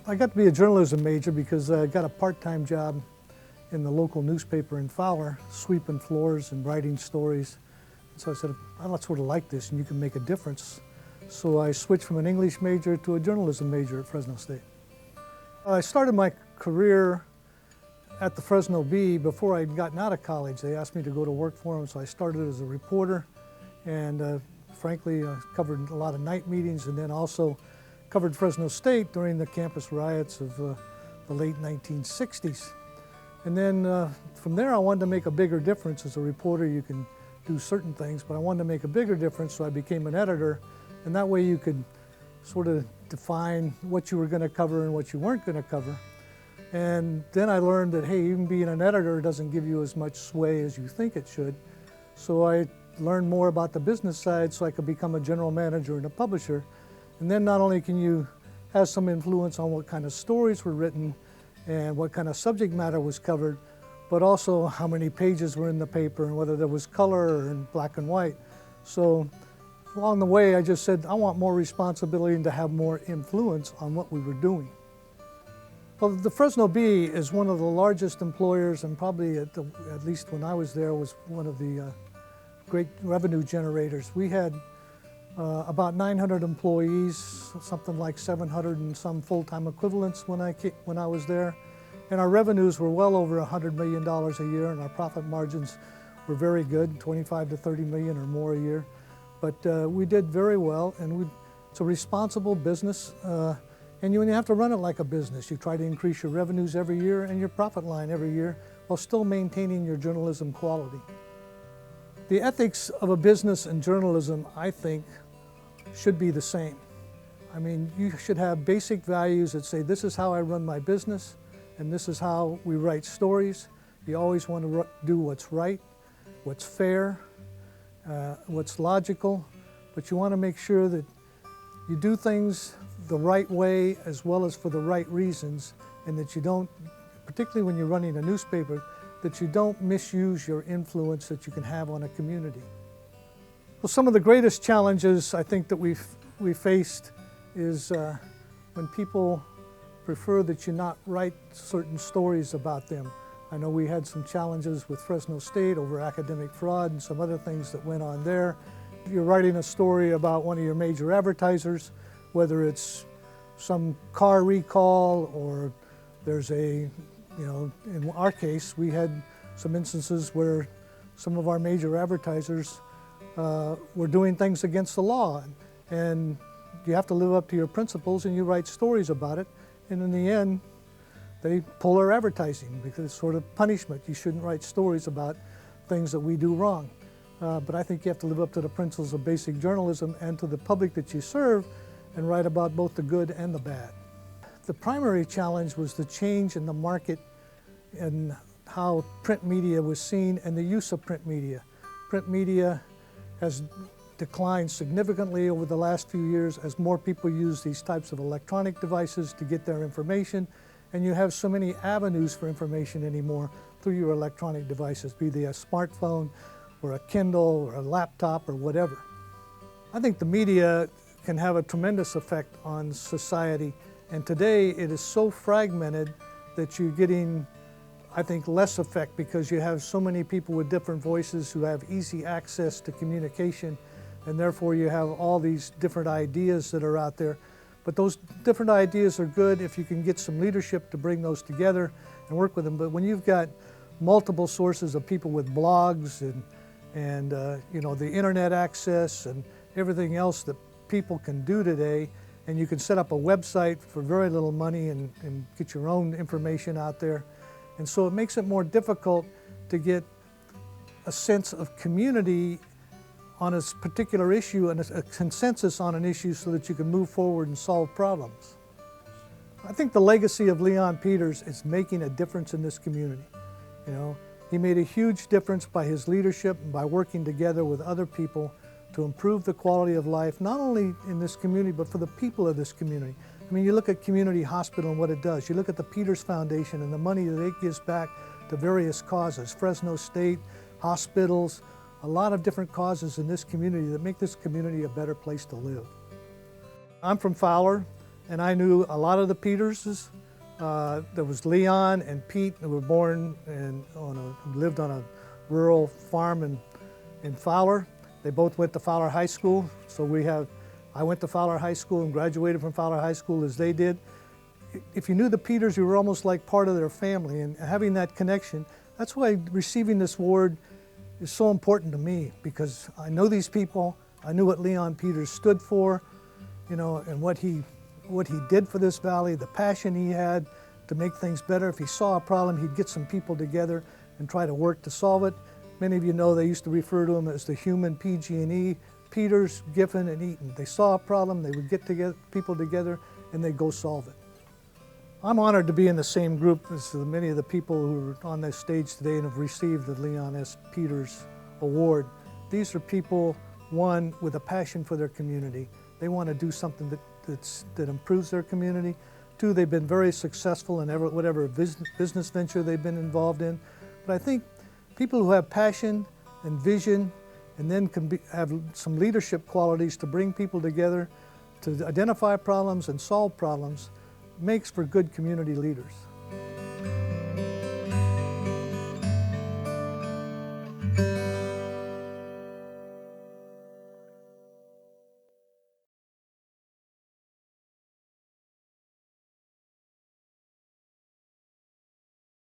I got to be a journalism major because I got a part-time job in the local newspaper in Fowler, sweeping floors and writing stories. So I said, I sort of like this and you can make a difference. So I switched from an English major to a journalism major at Fresno State. I started my career at the Fresno Bee before I'd gotten out of college. They asked me to go to work for them, so I started as a reporter. And frankly, I covered a lot of night meetings and then also covered Fresno State during the campus riots of the late 1960s. And then from there, I wanted to make a bigger difference. As a reporter, you can do certain things, but I wanted to make a bigger difference, so I became an editor. And that way you could sort of define what you were going to cover and what you weren't going to cover. And then I learned that, hey, even being an editor doesn't give you as much sway as you think it should. So I learned more about the business side so I could become a general manager and a publisher. And then not only can you have some influence on what kind of stories were written and what kind of subject matter was covered, but also how many pages were in the paper and whether there was color or in black and white. So along the way, I just said, I want more responsibility and to have more influence on what we were doing. Well, the Fresno Bee is one of the largest employers, and probably at least when I was there, was one of the great revenue generators. We had about 900 employees, something like 700 and some full-time equivalents when I was there. And our revenues were well over $100 million a year, and our profit margins were very good, 25 to 30 million or more a year. But we did very well, and it's a responsible business. And you have to run it like a business. You try to increase your revenues every year and your profit line every year while still maintaining your journalism quality. The ethics of a business and journalism, I think, should be the same. I mean, you should have basic values that say, this is how I run my business, and this is how we write stories. You always want to do what's right, what's fair, what's logical, but you want to make sure that you do things the right way as well as for the right reasons, and that you don't, particularly when you're running a newspaper, that you don't misuse your influence that you can have on a community. Well, some of the greatest challenges I think that we faced is when people prefer that you not write certain stories about them. I know we had some challenges with Fresno State over academic fraud and some other things that went on there. You're writing a story about one of your major advertisers, whether it's some car recall or there's in our case, we had some instances where some of our major advertisers were doing things against the law. And you have to live up to your principles and you write stories about it. And in the end, they pull their advertising because it's sort of punishment. You shouldn't write stories about things that we do wrong. But I think you have to live up to the principles of basic journalism and to the public that you serve and write about both the good and the bad. The primary challenge was the change in the market and how print media was seen and the use of print media. Print media has declined significantly over the last few years as more people use these types of electronic devices to get their information, and you have so many avenues for information anymore through your electronic devices, be they a smartphone or a Kindle or a laptop or whatever. I think the media can have a tremendous effect on society, and today it is so fragmented that you're getting, I think, less effect because you have so many people with different voices who have easy access to communication, and therefore you have all these different ideas that are out there. But those different ideas are good if you can get some leadership to bring those together and work with them. But when you've got multiple sources of people with blogs and the internet access and everything else that people can do today, and you can set up a website for very little money and get your own information out there. And so it makes it more difficult to get a sense of community on a particular issue and a consensus on an issue so that you can move forward and solve problems. I think the legacy of Leon Peters is making a difference in this community. He made a huge difference by his leadership and by working together with other people to improve the quality of life, not only in this community, but for the people of this community. I mean, you look at Community Hospital and what it does. You look at the Peters Foundation and the money that it gives back to various causes, Fresno State, hospitals, a lot of different causes in this community that make this community a better place to live. I'm from Fowler, and I knew a lot of the Peterses. There was Leon and Pete, who were born and lived on a rural farm in Fowler. They both went to Fowler High School, so I went to Fowler High School and graduated from Fowler High School as they did. If you knew the Peters, you were almost like part of their family, and having that connection, that's why receiving this award is so important to me, because I know these people, I knew what Leon Peters stood for, and what he did for this valley, the passion he had to make things better. If he saw a problem, he'd get some people together and try to work to solve it. Many of you know they used to refer to him as the human PG&E, Peters, Giffen, and Eaton. They saw a problem, they would get people together, and they'd go solve it. I'm honored to be in the same group as many of the people who are on this stage today and have received the Leon S. Peters Award. These are people, one, with a passion for their community. They want to do something that improves their community. Two, they've been very successful in whatever business venture they've been involved in. But I think people who have passion and vision and then have some leadership qualities to bring people together, to identify problems and solve problems, makes for good community leaders.